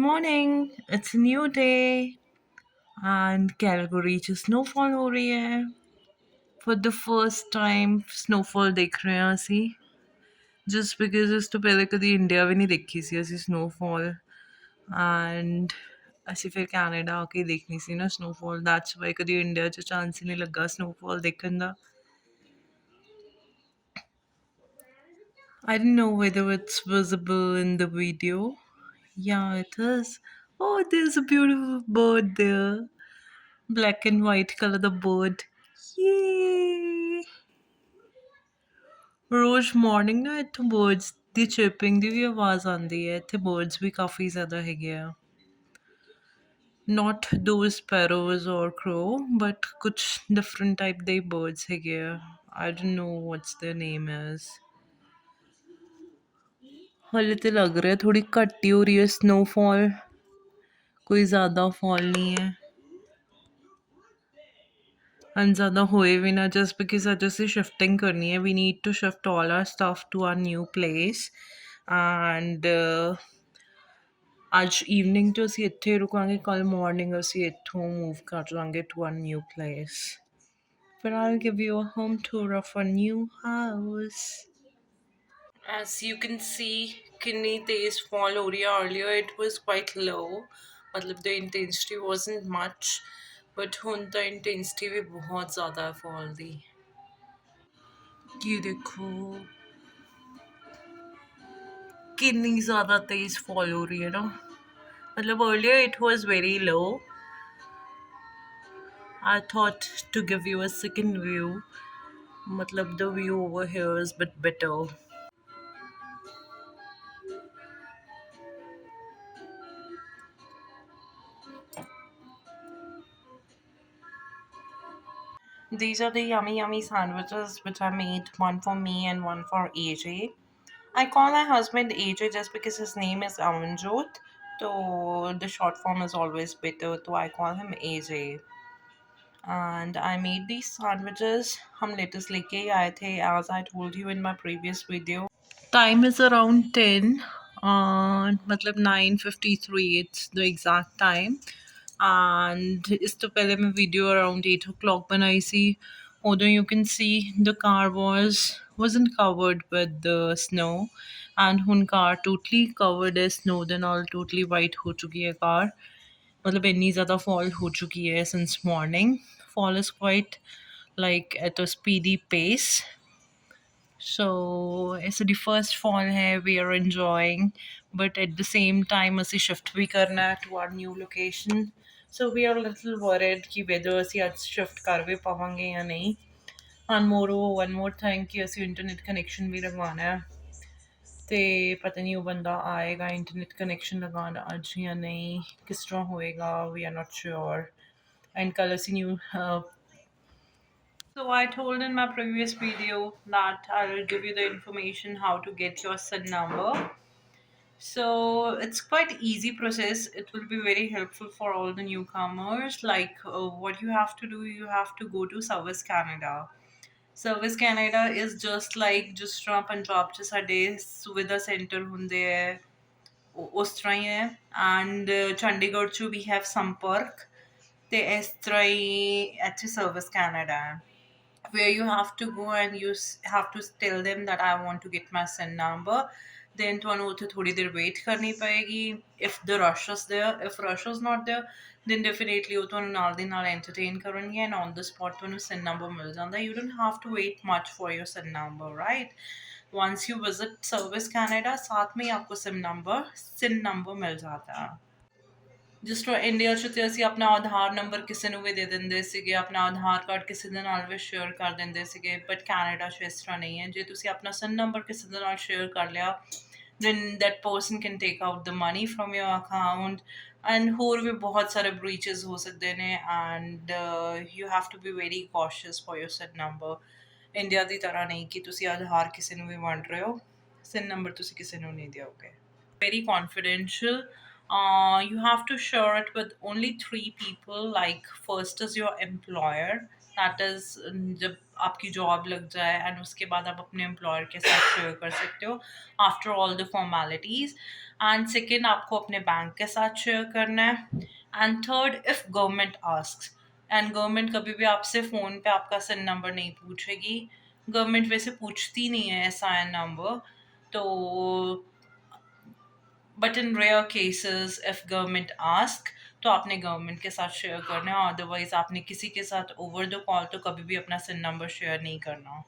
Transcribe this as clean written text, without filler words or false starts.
morning. It's a new day and Calgary च snowfall हो रही है. For the first time snowfall देख रहे हैं ਅਸੀਂ. Just because ਇਸ ਤੋਂ ਪਹਿਲੇ ਕਦੀ ਇੰਡੀਆ ਵੀ ਨਹੀਂ ਦੇਖੀ ਸੀ ਅਸੀਂ snowfall and ਅਸੀਂ ਫਿਰ ਕੈਨੇਡਾ ਆ ਕੇ ਦੇਖਣੀ ਸੀ ਨਾ snowfall. That's why ਕਦੀ ਇੰਡੀਆ 'ਚ ਚਾਂਸ ਹੀ ਨਹੀਂ ਲੱਗਾ snowfall ਦੇਖਣ ਦਾ. I don't know whether it's visible in the video. Yeah, it is. Oh, there's a beautiful bird there. Black and white color the bird. Yay! Rose morning ਨਾ ਇੱਥੋਂ birds ਦੀ chirping ਦੀ ਵੀ ਆਵਾਜ਼ ਆਉਂਦੀ ਹੈ ਇੱਥੇ birds ਵੀ ਕਾਫੀ ਜ਼ਿਆਦਾ ਹੈਗੇ ਆ not those sparrows or crow but ਕੁਛ different type ਦੇ birds ਹੈਗੇ ਆ I don't know what's their name is ਹਾਲੇ ਤੇ ਲੱਗ ਰਿਹਾ ਥੋੜੀ ਘੱਟ ਹੀ ਹੋ ਰਹੀ ਹੈ snowfall ਕੋਈ ਜ਼ਿਆਦਾ fall ਨਹੀਂ ਹੈ and ज़्यादा होए भी ना just because ਅੱਜ ਅਸੀਂ shifting ਕਰਨੀ ਹੈ we need to shift all our stuff to our new place and ਅੱਜ evening ਤੋਂ ਅਸੀਂ ਇੱਥੇ ਰੁਕਾਂਗੇ ਕੱਲ morning ਅਸੀਂ ਇੱਥੋਂ move ਕਰ ਜਾਵਾਂਗੇ to our new place but I'll give you a home tour of our new house as you can see ਕਿੰਨੀ ਤੇਜ਼ fall ਹੋ ਰਹੀ ਹੈ earlier it was quite low ਮਤਲਬ the intensity wasn't much but ਹੁਣ ਤਾਂ intensity ਵੀ ਬਹੁਤ ਜ਼ਿਆਦਾ ਹੈ fall ਦੀ ये देखो कितनी ज़्यादा तेज़ फॉल हो रही है ना मतलब earlier it was very low I thought to give you a second view मतलब the view over here is bit better these are the yummy sandwiches which I made one for me and one for AJ I call my husband AJ just because his name is Amanjot so the short form is always better so I call him AJ and I made these sandwiches हम latest लेके ही आए थे as I told you in my previous video time is around 10 मतलब 9:53 it's the exact time and इस तो पहले मैं video around 8 o'clock बनाई सी although you can see the car wasn't covered with the snow and ਹੁਣ car totally covered is snow ਦੇ ਨਾਲ totally white हो चुकी है car मतलब इतनी ज़्यादा फॉल हो चुकी है since morning fall is quite like at a speedy pace so it's the first fall hai we are enjoying but at the same time ਅਸੀਂ shift भी करना है to our new location so we are a little worried कि whether ਅਸੀਂ ਅੱਜ shift ਕਰ ਵੀ ਪਾਵਾਂਗੇ ਜਾਂ ਨਹੀਂ and moreover one more thing कि ਅਸੀਂ internet connection ਵੀ ਲਗਵਾਉਣਾ ਹੈ ਤੇ ਪਤਾ ਨਹੀਂ ਉਹ ਬੰਦਾ ਆਏਗਾ ਇੰਟਰਨੈਟ ਕਨੈਕਸ਼ਨ ਲਗਾਉਣ ਅੱਜ ਜਾਂ ਨਹੀਂ ਕਿਸ ਤਰ੍ਹਾਂ ਹੋਏਗਾ ਵੀ ਆਰ ਨਾਟ ਸ਼ੋਰ ਐਂਡ ਕੱਲ ਅਸੀਂ new So I told in my previous video that I will give you the information how to get your SIN number. So it's quite easy process. It will be very helpful for all the newcomers. Like what you have to do, you have to go to Service Canada. Service Canada is just like ਜਿਸ ਤਰ੍ਹਾਂ ਪੰਜਾਬ 'ਚ ਸਾਡੇ ਸੁਵਿਧਾ centre ਹੁੰਦੇ ਹੈ ਉਸ ਤਰ੍ਹਾਂ ਹੀ ਹੈ ਐਂਡ ਚੰਡੀਗੜ੍ਹ 'ਚ ਵੀ ਹੈਵ ਸੰਪਰਕ ਤੇ ਇਸ ਤਰ੍ਹਾਂ ਹੀ ਇੱਥੇ ਸਰਵਿਸ ਕੈਨੇਡਾ ਹੈ where you have to go and have to tell them that I want to get my SIN number. Then ਤੁਹਾਨੂੰ ਉੱਥੇ ਥੋੜੀ ਦੇਰ ਵੇਟ ਕਰਨੀ ਪਏਗੀ if the rush is there if rush is not there then definitely ਉਹ ਤੁਹਾਨੂੰ ਨਾਲ ਦੀ ਨਾਲ entertain ਕਰਨਗੇ and on the spot ਤੁਹਾਨੂੰ SIN number ਮਿਲ ਜਾਂਦਾ you don't have to wait much for your SIN number right once you visit Service Canada साथ में ही आपको SIN number मिल जाता है ਜਿਸ ਤਰ੍ਹਾਂ ਇੰਡੀਆ 'ਚ ਤੇ ਅਸੀਂ ਆਪਣਾ ਆਧਾਰ ਨੰਬਰ ਕਿਸੇ ਨੂੰ ਵੀ ਦੇ ਦਿੰਦੇ ਸੀਗੇ ਆਪਣਾ ਆਧਾਰ ਕਾਰਡ ਕਿਸੇ ਦੇ ਨਾਲ ਵੀ ਸ਼ੇਅਰ ਕਰ ਦਿੰਦੇ ਸੀਗੇ ਬਟ ਕੈਨੇਡਾ 'ਚ ਇਸ ਤਰ੍ਹਾਂ ਨਹੀਂ ਹੈ ਜੇ ਤੁਸੀਂ ਆਪਣਾ SIN ਨੰਬਰ ਕਿਸੇ ਦੇ ਨਾਲ ਸ਼ੇਅਰ ਕਰ ਲਿਆ then that person can take out the money from your account and ਹੋਰ ਵੀ ਬਹੁਤ ਸਾਰੇ breaches ਹੋ ਸਕਦੇ ਨੇ and you have to be very cautious for your SIN number India ਦੀ ਤਰ੍ਹਾਂ ਨਹੀਂ ਕਿ ਤੁਸੀਂ ਆਧਾਰ ਕਿਸੇ ਨੂੰ ਵੀ ਵੰਡ ਰਹੇ ਹੋ SIN ਨੰਬਰ ਤੁਸੀਂ ਕਿਸੇ ਨੂੰ ਨਹੀਂ ਦਿਓਗੇ very confidential you have to share it with only 3 people like first is your employer that is जब आपकी जॉब लग जाए एंड उसके बाद आप अपने एम्प्लॉयर के साथ शेयर कर सकते हो after all the formalities. And second, आपको अपने बैंक के साथ शेयर करना है। And third, if government asks, and government कभी भी आपसे फ़ोन पे आपका सिन नंबर नहीं पूछेगी। गवर्नमेंट वैसे पूछती नहीं है एसआईएन नंबर। तो but in rare cases if government ask, तो आपने गवर्नमेंट के साथ शेयर करना है, अदरवाइज आपने किसी के साथ ओवर द कॉल तो कभी भी अपना सिन नंबर शेयर नहीं करना।